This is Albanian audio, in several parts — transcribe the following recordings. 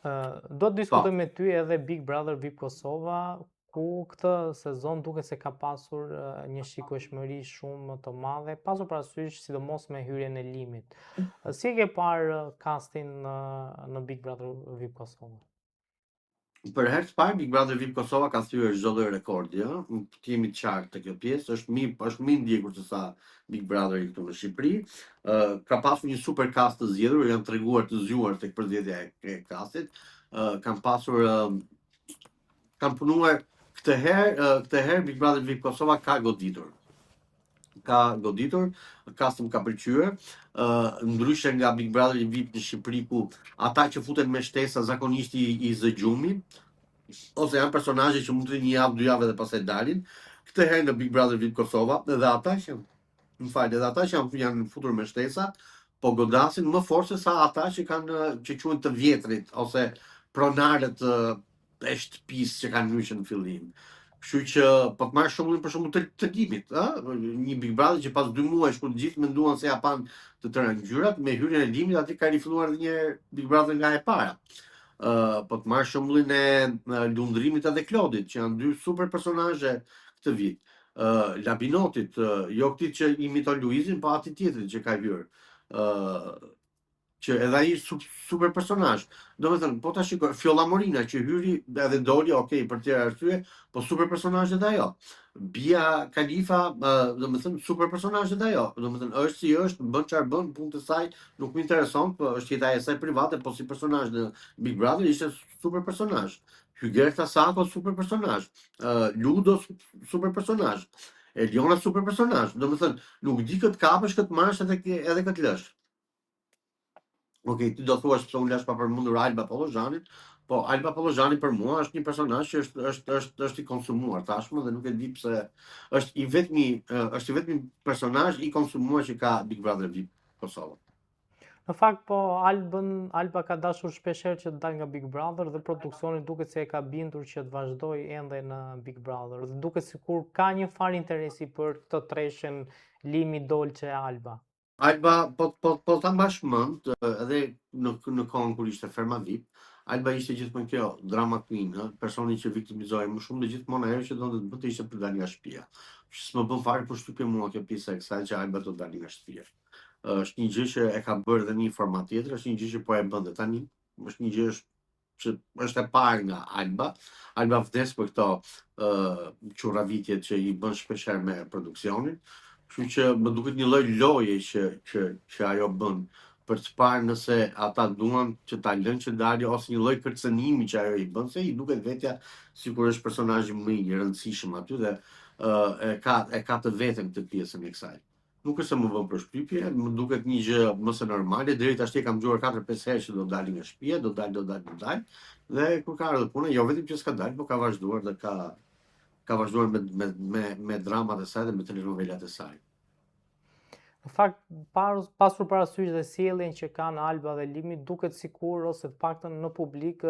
Do të diskutoj me ty edhe Big Brother VIP Kosova, ku këtë sezon duket se ka pasur një shikueshmëri shumë të madhe, pasur parasysh sidomos me hyrjen e Limit. Si e ke parë castin në Big Brother VIP Kosova? Për herë të parë Big Brother VIP Kosova ka thyer çdo lloj rekordi, ëh. Të jemi të qartë te kjo pjesë, është më i ndjekur se sa Big Brother këtu në Shqipëri. Ka pasur një super cast të zgjedhur, janë treguar të zgjuar tek përditja e castit. Kanë pasur kanë punuar këtë herë Big Brother VIP Kosova ka goditur. Castin ka pëlqyer, ndryshe nga Big Brother VIP në Shqipëri ku ata që futen me shtesa zakonisht i zëgjumin, ose janë personazhe që mund të një javë, 2 javë dhe pastaj dalin. Këtë herë në Big Brother VIP Kosova, edhe ata që janë futur me shtesa, po godasin më fort se sa ata që quhen të vjetrit ose pronarët e shtëpisë që kanë hyrë në fillim. Kështu që po të marrë shembullin për shembull të Limit, ëh, një Big Brother që pas 2 muajsh kur të gjithë menduan se ja pan të tëra ngjyrat, me hyrjen e Limit aty ka rifilluar edhe një herë Big Brother nga e para. Po të marrë shembullin e Lundrimit edhe Klodit, që janë 2 super personazhe këtë vit. Labinotit, jo këtij që imiton Luizin, po atij tjetrit që ka hyrë. Që edhe ai super personazh. Domethënë, po ta shikoj Fjolla Morina që hyri edhe doli, okay, për tjera arsye, po super personazh edhe ajo. Bia Khalifa, domethënë super personazh edhe ajo. Domethënë është si është, bën çfarë bën, punë të saj nuk më intereson, po është jeta e saj private, po si personazh në Big Brother ishte super personazh. Hygerta Sako super personazh. Ludo super personazh. Eliona super personazh. Domethënë, nuk di këtë kapësh, këtë marrësh edhe këtë lësh. Okej, ti do thuash pse unë lash pa përmendur Alba Pollozhanin, po Alba Pollozhani për mua është një personazh që është i konsumuar tashmë dhe nuk e di pse është i vetmi personazh i konsumuar që ka Big Brother VIP Kosova. Në fakt, po, Alba ka dashur shpeshherë që të dalë nga Big Brother dhe produksioni duket se e ka bindur që të vazhdoj ende në Big Brother. Dhe duket sikur ka një farë interesi për këtë treshën Limi, Dolce, Alba. Alba, po ta mbash mend, edhe në kohën kur ishte Ferma VIP, Alba ishte gjithmonë kjo drama queen, personi që viktimizohej më shumë dhe gjithmonë ajo që donte të bëte ishte për dalë nga shtëpia. S'më bën fare përshtypje mua kjo pjesa e kësaj që Alba do të dalë nga shtëpia. Është një gjë që e ka bërë edhe në një format tjetër, është një gjë që po e bën dhe tani, është një gjë që është e parë nga Alba. Alba vdes për këto çurravitjet që i bën shpeshherë me produksionin. Kështu që më duket një lloj loje që ajo bën për të parë nëse ata duan që ta lënë që dalë ose një lloj kërcënimi që ajo i bën, se i duket vetja sikur është personazhi më i rëndësishëm aty dhe e ka të veten këtë pjesën e kësaj. Nuk është se më bën përshtypje, më duket një gjë mos e normale, deri tash kam dëgjuar 4-5 herë që do dalë nga shtëpia, do dalë. Dhe kur ka ardhur puna, jo vetëm që s'ka dalë, por ka vazhduar dhe ka vazhduar me dramat e saj dhe me telenovelat e saj. Në fakt, pasur parasysh dhe sjelljen që kanë Alba dhe Limi, duket sikur ose të paktën në publik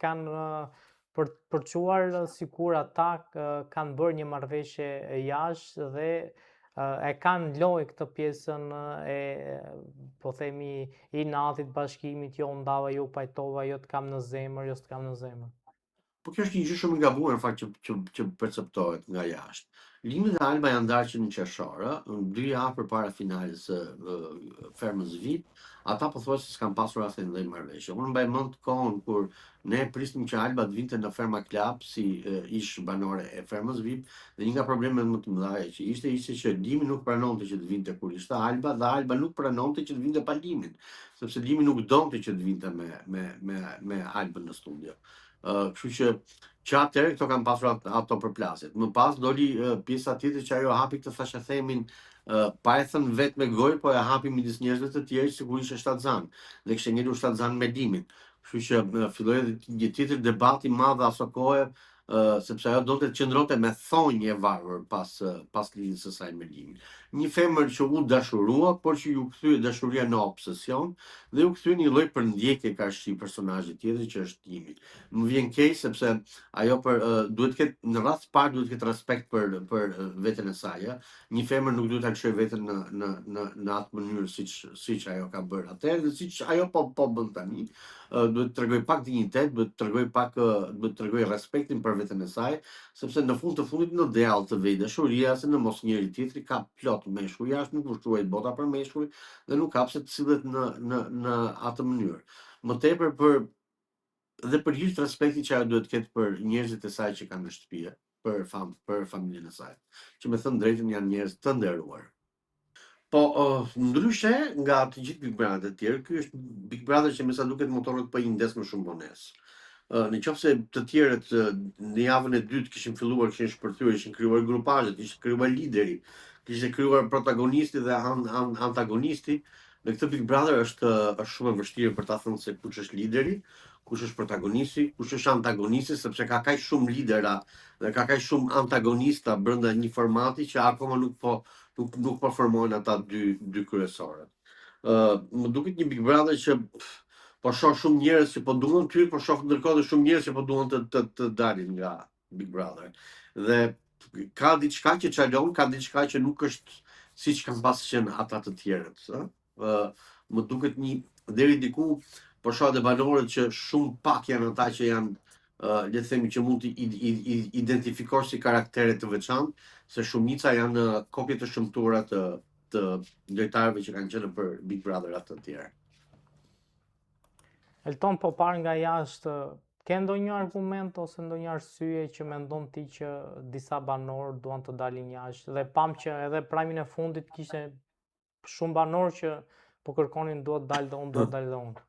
kanë përquar sikur ata kanë bërë një marrëveshje jashtë dhe e kanë lojë këtë pjesën e, po themi, i natit bashkimit, jo ndava, jo pajtova, jo të kam në zemër, jo të kam në zemër. Po kjo është një gjë shumë e gabuar në fakt që perceptohet nga jashtë. Limi dhe Alba janë ndarë në qershor, 2 javë përpara finales së Fermës VIP, ata pothuajse s'kan pasur asnjë lloj marrëveshje. Unë mbaj mend kohën kur ne prisnim që Alba të vinte në Ferma Club si ish banore e Fermës VIP, dhe një nga problemet më të mëdha që ishte që Limi nuk pranonte që të vinte kur ishte Alba dhe Alba nuk pranonte që të vinte pa Limin, sepse Limi nuk donte që të vinte me Albën në studio. Kështu që atëherë këto kanë pasur ato përplasjet. Më pas doli pjesa tjetër që ajo hapi këtë thashathemin pa e thënë vetë me gojë, po e hapi midis njerëzve të tjerë që kur ishte Shtatzan dhe kishte ngelur Shtatzan me Limin. Kështu që filloi një tjetër debat i madh aso kohe, sepse ajo donte të qëndronte me thonjë e varur pas lidhjes së saj me Limin. Një femër që u dashurua, por që ju kthye dashuria në obsesion dhe u kthye një lloj përndjekje karshi personazhit tjetër që është Limi. Më vjen keq sepse ajo duhet të ketë në rast parë duhet të ketë respekt për veten e saj, Një femër nuk duhet ta lëshojë veten në atë mënyrë siç ajo ka bërë atëherë dhe siç ajo po bën tani. duhet të tregoj pak dinjitet, duhet të tregoj respektin për veten e saj, sepse në fund të fundit në djallë të vej dashuria, se në mos njëri tjetri ka plot meshkuj jashtë, nuk ushtrohet bota për meshkuj dhe nuk ka pse të sillet në atë mënyrë. Më tepër dhe për hir të respektit që ajo duhet të ketë për njerëzit e saj që kanë në shtëpi, për familjen e saj, që me thënë drejtën janë njerëz të nderuar. Po, ndryshe nga të gjithë Big Brother të tjerë, ky është Big Brother që me sa duket motorët po i ndes më shumë vonesë. Në qoftë se të tjerët në javën e dytë kishin shpërthyer, ishin krijuar grupazhet, ishte krijuar lideri, kishte krijuar protagonisti dhe antagonisti. Në këtë Big Brother është shumë e vështirë për ta thënë se kush është lideri, kush është protagonisti, kush është antagonisti, sepse ka kaq shumë lidera dhe ka kaq shumë antagonista brenda një formati që akoma nuk po formojnë ata dy kryesorët. Më duket një Big Brother që po shoh shumë njerëz që po duan ty, po shoh ndërkohë shumë njerëz që po duan të dalin nga Big Brother. Dhe ka diçka që çalon, ka diçka që nuk është siç kanë pasur qenë ata të tjerët, më duket deri diku po shoh edhe banorët që shumë pak janë ata që janë le të themi që mund të identifikosh si karaktere të veçantë, se shumica janë kopje të shëmtuara të lojtarëve që kanë qenë për Big Brother atë të tjerë. Elton, po parë nga jashtë, ke ndonjë argument ose ndonjë arsye që mendon ti që disa banorë duan të dalin jashtë? Dhe pam që edhe prajmin e fundit kishte shumë banorë që po kërkonin duhet dalë dhe unë, duhet dalë dhe unë.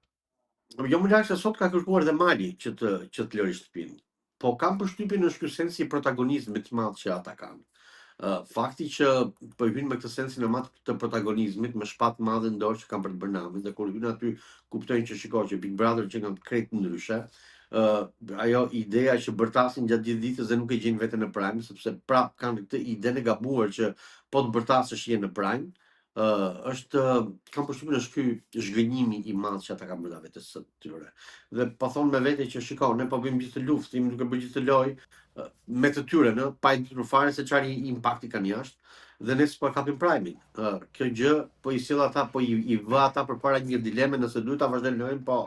Jo më larg se sot ka kërkuar dhe Mali që të lëri shtëpinë. Po kam përshtypjen në ky sens si protagonizëm më të madh që ata kanë. Fakti që po hyn me këtë sensin e madh të protagonizmit, me shpatë madhe ndorë që kanë për të bërë namin, dhe kur hyn aty kuptojnë që shikoj që Big Brother që kanë krejt ndryshe, ajo ideja që bërtasin gjatë gjithë ditës dhe nuk e gjejnë veten në prime, sepse prap kanë këtë idenë e gabuar që po të bërtasësh je në prime, kam përshtypjen është ky zhgënjimi i madh që ata kanë bërë vetes së tyre. Dhe po thonë me vete që shikoj, ne po bëjmë gjithë të luftë, jemi duke bërë gjithë të lojë, me të tyre, pa i ditur fare se çfarë impakti kanë jashtë, dhe ne s'po kapim prime-in. Kjo gjë po i sjell ata, po i vë ata përpara një dileme nëse duhet ta vazhdojnë lojën po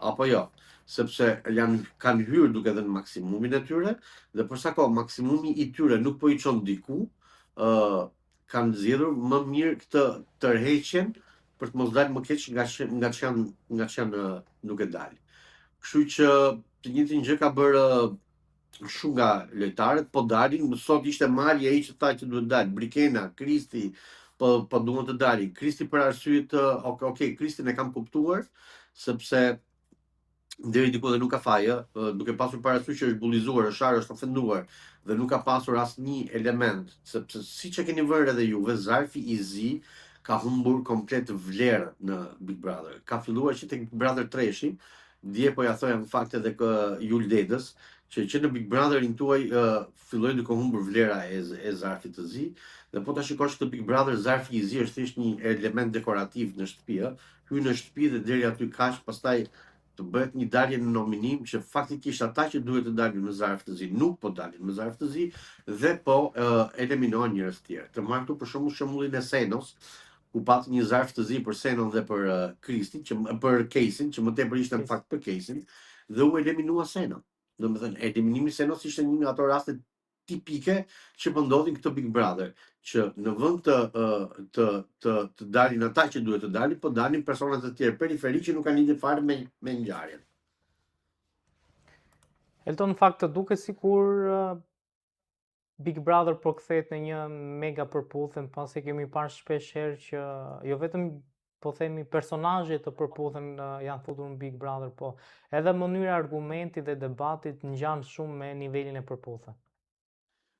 apo jo, sepse kanë hyrë duke dhënë maksimumin e tyre, dhe për sa kohë maksimumi i tyre nuk po i çon diku, kanë zgjedhur më mirë këtë tërheqjen për të mos dalë më keq nga ç'janë duke dalë. Kështu që të njëjtin gjë ka bërë shumë nga lojtarët, po dalin. Sot ishte Mali ai që tha që duhet dalë, Brikena, Kristi po duan të dalin. Kristi për arsye të okay, Kristin e kam kuptuar, sepse deri diku dhe nuk ka fajë, duke pasur parasysh që është bullizuar, është ofenduar dhe nuk ka pasur asnjë element, sepse siç e keni vënë edhe juve, Zarfi i Zi ka humbur komplet vlerë në Big Brother. Ka filluar që tek Big Brother 3-shi, dje po ja thoja në fakt edhe Jul Dedës, që në Big Brotherin tuaj filloi duke humbur vlera e Zarfit të Zi, dhe po ta shikosh këtë Big Brother, Zarfi i Zi është thjesht një element dekorativ në shtëpi, hyn në shtëpi dhe deri aty kaq, pastaj të bëhet një dalje në nominim që faktikisht ata që duhet të dalin me Zarf të Zi nuk po dalin me Zarf të Zi dhe po eliminohen njerëz të tjerë. Të marr këtu për shembullin e Senos, ku pati një Zarf të Zi për Senon dhe për Kristin, për Kesin, që më tepër ishte në fakt për Kesin, dhe u eliminua Sena. Domethënë, eliminimi i Senos ishte një nga ato raste tipike që po ndodhin këtë Big Brother, që në vend të dalin ata që duhet të dalin, po dalin persona të tjerë periferik që nuk kanë lidhje fare me ngjarjen. Elton, në fakt të duket sikur Big Brother po kthehet në një mega përputhje, pasi kemi parë shpesh herë që jo vetëm po themi personazhet të përputhen janë futur në Big Brother, po edhe mënyra argumenti dhe debatit ngjan shumë me nivelin e përputhjes.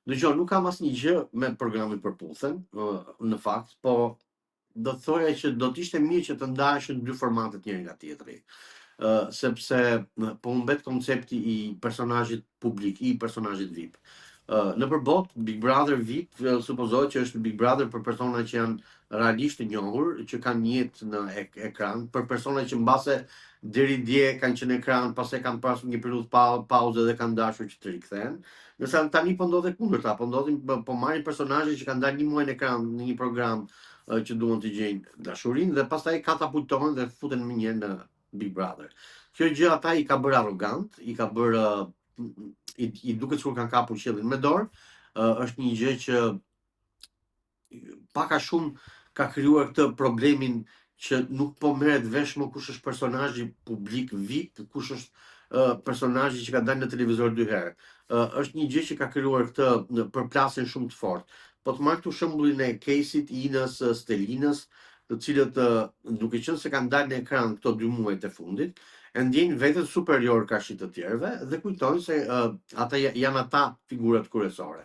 Dëgjoj, nuk kam asnjë gjë me programin përputhen, në fakt, po do të thoja që do të ishte mirë që të ndaheshin dy formatet njëri nga tjetri. Sepse po humbet koncepti i personazhit publik, i personazhit VIP. Në përbot, Big Brother VIP supozohet që është Big Brother për persona që janë realisht të njohur, që kanë jetë në ekran, për persona që mbase deri dje kanë qenë në ekran, pastaj kanë pasur një periudhë pauze dhe kanë dashur që të rikthehen. Nëse tani po ndodhet kundërta, po marrin personazhe që kanë dalë një muaj në ekran në një program që duan të gjejnë dashurinë dhe pastaj katapultohen dhe futen më njëherë në Big Brother. Kjo gjë ata i ka bërë arrogant, i ka bërë i duket sikur kanë kapur qiellin me dorë. Është një gjë që pak a shumë ka krijuar këtë problemin që nuk po merret vesh më kush është personazhi publik VIP, kush është personazhi që ka dalë në televizor 2 herë. Është një gjë që ka krijuar këtë në përplasje shumë të fortë. Po të marr këtu shembullin e Kesit, Inës, Stelinës, të cilët duke qenë se kanë dalë në ekran këto 2 muajt e fundit, e ndjejnë veten superior kashit të tjerëve dhe kujtojnë se ata janë ata figurat kryesore.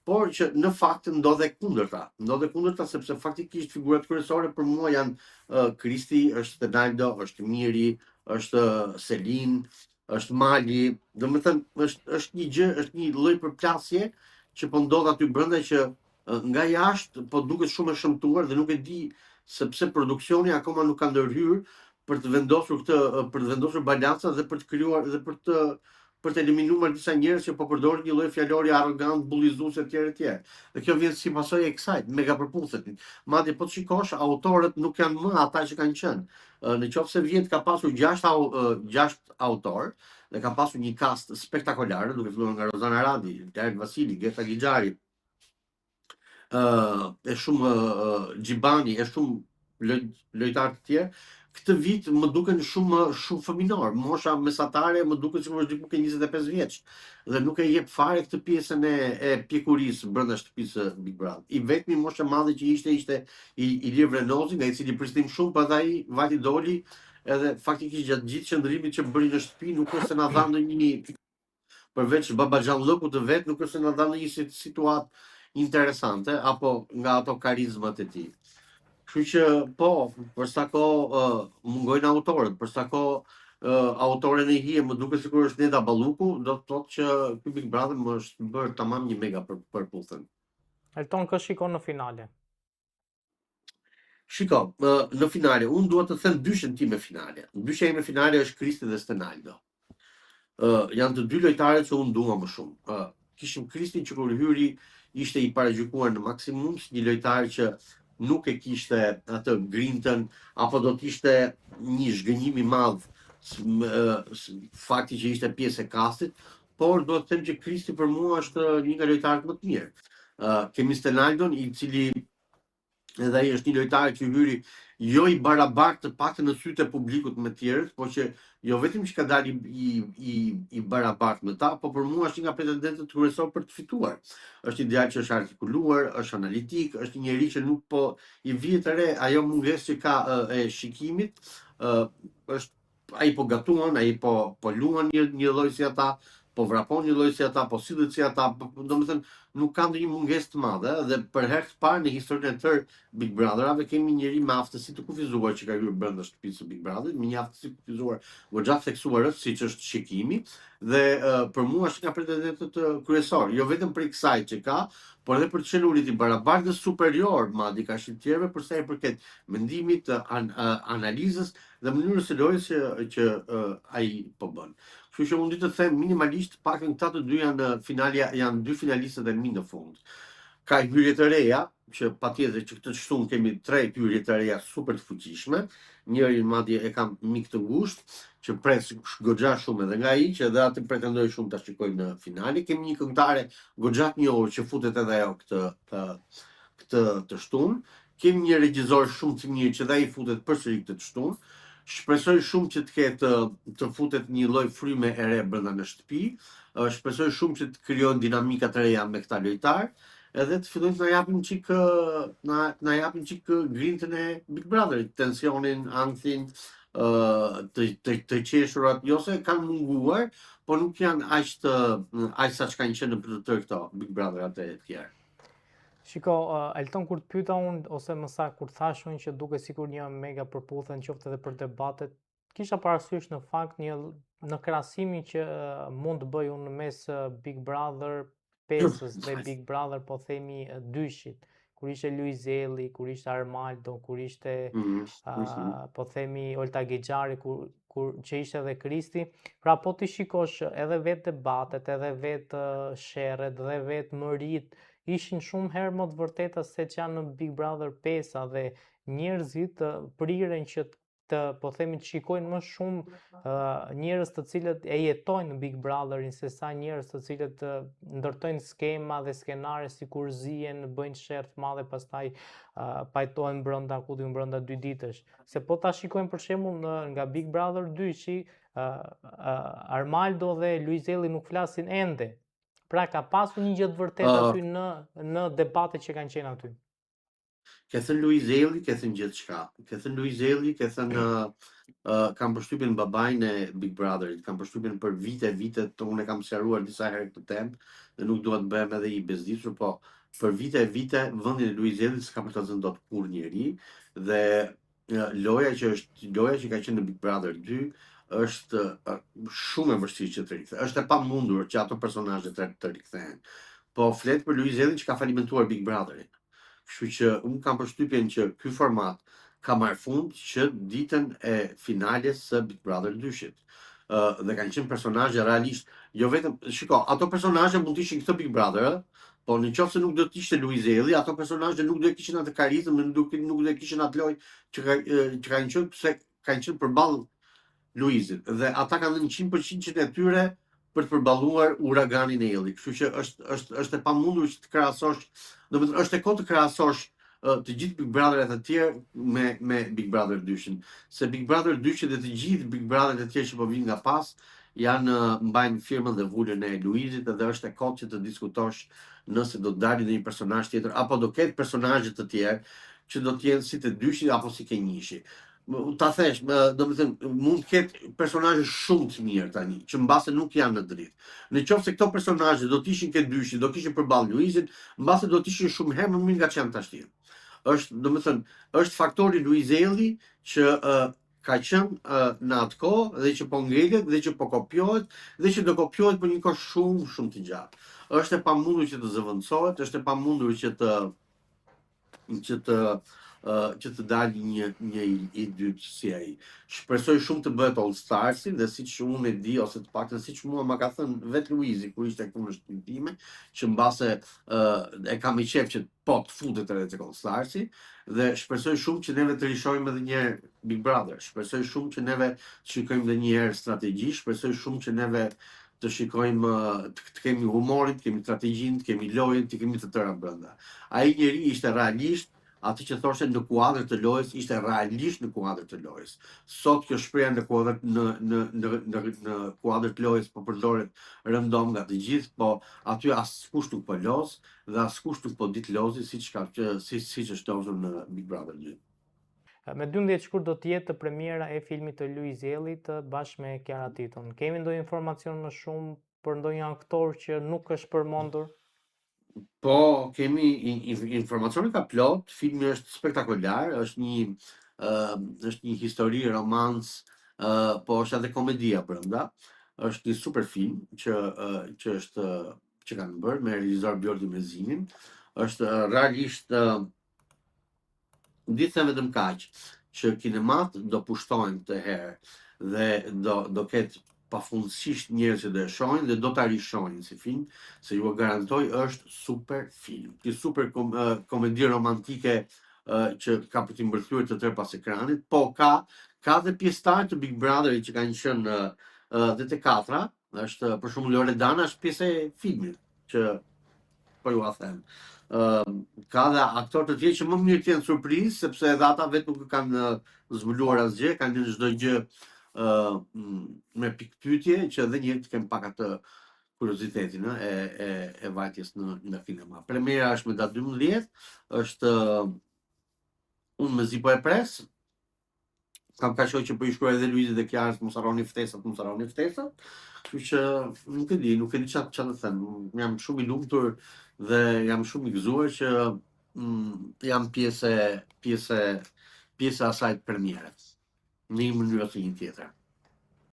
Por që në fakt ndodhe kundërta sepse faktikisht figurat kryesore për mua janë Kristi, është Ronaldo, është Miri, është Selin, është Mali, domethënë është një gjë, është një lloj përplasje që po ndodh aty brenda që nga jashtë po duket shumë e shëmtuar dhe nuk e di sepse produksioni akoma nuk ka ndërhyrë për të vendosur për të vendosur balanca dhe për të krijuar dhe për të eliminuar disa njerëz që po përdorin një lloj fjalori arrogant, bullizues etj etj. Dhe kjo vjen si pasojë e kësaj, mega përputhjet. Madje po të shikosh, autorët nuk janë më ata që kanë qenë. Në qoftë se vjet ka pasur 6 autor dhe ka pasur një cast spektakolar, duke filluar nga Rozana Radi, Derek Vasili, Geta Gixhari, e shumë Xhibani, e shumë lojtarë të tjerë. Këtë vit më duken shumë fëminor, mosha mesatare më duket sikur është diku ke 25 vjeç dhe nuk e jep fare këtë pjesën e pjekurisë brenda shtëpisë Big Brother. I vetmi moshë e madhe që ishte Ilir Vrenozi, nga i cili prisnim shumë, por ai vati doli edhe faktikisht gjatë gjithë qëndrimit që bëri në shtëpi nuk është se na dha ndonjë përveç Babaxhan Lloku të vet, nuk është se na dha ndonjë situatë interesante apo nga ato karizmat e tij. Kështu që po, për sa kohë mungojnë autorët, për sa kohë autoren e hije më duket sikur është Neda Balluku, do të thotë që ky Big Brother më është bërë tamam një mega përputhën. Elton, kë shikon në finale? Shiko, në finale, unë duhet të them dyshën time finale. Dyshja ime finale është Kristi dhe Stenaldo. Janë të dy lojtarët që unë dua më shumë. Kishim Kristin që kur hyri ishte i paragjykuar në maksimum si një lojtar që nuk e kishte atë grintën apo do të ishte një zhgënjim i madh fakti që ishte pjesë e kastit, por do të them që Kristi për mua është një nga lojtarët më të mirë. Kemi Stenaldon i cili edhe ai është një lojtar që hyri jo i barabartë, të paktën në sytë e publikut me tjerët, por që jo vetëm që ka dalë i barabartë me ta, po për mua është një nga pretendentët kryesor për të fituar. Është një djalë që është artikuluar, është analitik, është një njerëz që nuk po i vije të re ajo mungesë që ka e shikimit, është ai po gatuan, ai po luan një lloj si ata, po vrapon një lloj si ata, po sillet si ata, domethënë nuk ka ndonjë mungesë të madhe dhe për herë të parë në historinë e tërë Big Brotherave kemi një njerëz me aftësi të kufizuar që ka hyrë brenda shtëpisë së Big Brotherit, me një aftësi të kufizuar goxha theksuar siç është shikimi dhe për mua është nga pretendentët kryesor, jo vetëm për kësaj që ka, por edhe për të qenë ulit i barabartë dhe superior madje ka shitjerëve për sa i përket mendimit, analizës dhe mënyrës së lojës që ai po bën. Kështu që unë di të them minimalisht paktën këta të dy janë finalja, janë dy finalistët e mi në fund. Ka hyrje të reja, që patjetër që këtë shtunë kemi 3 hyrje të reja super të fuqishme. Njërin madje e kam mik të ngushtë, që pres goxha shumë edhe nga ai, që edhe atë pretendoj shumë ta shikojmë në finale. Kemi një këngëtare goxha të njohur që futet edhe ajo këtë shtunë. Kemi një regjizor shumë të mirë që dhe ai futet përsëri këtë shtunë. Shpresoj shumë që të futet një lloj fryme e re brenda në shtëpi. Shpresoj shumë që të krijon dinamika të reja me këta lojtar, edhe të fillojnë të na japin çik grintën e Big Brotherit, tensionin, anksin, të qeshurat, jo se kanë munguar, por nuk janë aq sa që kanë qenë në të këto Big Brotherat e tjerë. Shiko, Elton, kur të pyeta unë, ose më saktë kur thash unë që duket sikur një mega përputhje qoftë edhe për debatet, kisha parasysh në fakt në krahasimin që mund të bëj unë mes Big Brother 5-s dhe Big Brother po themi 2-shit, kur ishte Luizelli, kur ishte Armaldo, kur ishte po themi Olta Gixhari, kur që ishte edhe Kristi. Pra po ti shikosh edhe vetë debatet, edhe vetë sherret, edhe vetë mërit, ishin shumë herë më të vërteta se që janë në Big Brother 5 dhe njerëzit priren që po themi të shikojnë më shumë njerëz të cilët e jetojnë në Big Brotherin se sa njerëz të cilët ndërtojnë skema dhe skenare sikur zihen, bëjnë sherr të madh e pastaj pajtohen brenda brenda 2 ditësh. Se po ta shikojmë për shembull nga Big Brother 2 Armaldo dhe Luizelli nuk flasin ende. Pra ka pasur një gjë të vërtetë aty në debatet që kanë qenë aty. Ke thënë Luizelli, ke thënë gjithçka. Ke thënë Luizelli, ke thënë kam përshtypjen babain e Big Brotherit, kam përshtypjen për vite, unë e kam sqaruar disa herë këtë temë dhe nuk dua të bëhem edhe i bezdisur, po për vite vendin e Luizellit s'ka për të zënë dot kur njeri dhe loja që ka qenë në Big Brother 2 është shumë e vështirë që të rikthehet. Është e pamundur që ato personazhe të rikthehen. Po flet për Luizelli që ka falimentuar Big Brotherin. Kështu që unë kam përshtypjen që ky format ka marrë fund që ditën e finales së Big Brother 2-shit. Dhe kanë qenë personazhe realisht, jo vetëm, shiko, ato personazhe mund të ishin këtë Big Brother, po në qoftë se nuk do të ishte Luizelli, ato personazhe nuk do të kishin atë karizmë, nuk do të kishin atë lojë që kanë qenë pse kanë qenë përballë Luizit dhe ata kanë dhënë 100% e tyre për të përballuar uraganin e Ellit. Kështu që është e pamundur që të krahasosh, domethënë është e kotë të krahasosh të gjithë Big Brotheret e tjerë me Big Brother 2-shin. Se Big Brother 2 dhe të gjithë Big Brotheret e tjerë që po vinë nga pas janë mbajnë firmën dhe vulën e Luizit dhe është e kotë që të diskutosh nëse do të dalë një personazh tjetër apo do ketë personazhe të tjerë që do të jenë si të dyshi apo si ke njëshi. Ta thesh, domethënë mund të ketë personazhe shumë të mirë tani, që mbase nuk janë në dritë. Në qoftë se këto personazhe do të ishin ke dyshi, do kishin përballë Luizin, mbase do të ishin shumë herë më mirë nga që janë tash. Është faktori Luizelli që ka qenë në atë kohë dhe që po ngelet dhe që po kopjohet dhe që do kopjohet për një kohë shumë të gjatë. Është e pamundur që të zëvendësohet, është e pamundur që të dalë një i dytë si ai. Shpresoj shumë të bëhet All Starsi dhe siç unë e di ose të paktën siç mua ma ka thënë vet Luizi kur ishte këtu në shtëpinë time, që mbase e kam i qef që po të futet edhe tek All Starsi dhe shpresoj shumë që neve të rishohim edhe një herë Big Brother. Shpresoj shumë që neve të shikojmë edhe një herë strategji, shpresoj shumë që neve të shikojmë të kemi humorin, të kemi strategjinë, të kemi lojën, të kemi të tëra brenda. Ai njeri ishte realisht atë që thoshe në kuadër të lojës, ishte realisht në kuadër të lojës. Sot kjo shpreha në kuadër të lojës po përdoret rëndom nga të gjithë, po aty askush nuk po loz dhe askush nuk po dit lozi siç është lozur në Big Brother 2. Me 12 shkurt do të jetë premiera e filmit të Luizellit bashkë me Kiara Titon. Kemi ndonjë informacion më shumë për ndonjë aktor që nuk është përmendur? Po, kemi informacione ka plot, filmi është spektakolar, është një histori romans, po është edhe komedia brenda. Është një super film që kanë bërë me regjisor Bjordi Mezinin. Është realisht di them vetëm kaq që kinemat do pushtojnë këtë herë dhe do ketë pafundësisht njerëz që do e shohin dhe do ta rishohin si film, se ju e garantoj është super film. Një super komedi romantike që ka për t'i mbërthyer të tërë pas ekranit, po ka dhe pjesëtar të Big Brotherit që kanë qenë dhe te katra, është për shembull Loredana është pjesë e filmit që po ju a them. Ka dhe aktorë të tjerë që më mirë të jenë surprizë, sepse edhe ata vetë nuk kanë zbuluar asgjë, kanë lënë çdo gjë me pikpyetje që edhe njerëzit kanë pak atë kuriozitetin e vajtjes në kinema. Premiera është me datë 12, është unë mezi po e pres. Kam ka që po i shkruaj edhe Luizit dhe Kiarës, mos harroni ftesat. Kështu që nuk e di çfarë të them. Jam shumë i lumtur dhe jam shumë i gëzuar që jam pjesë e asaj premiere. Në një mënyrë ose një tjetër.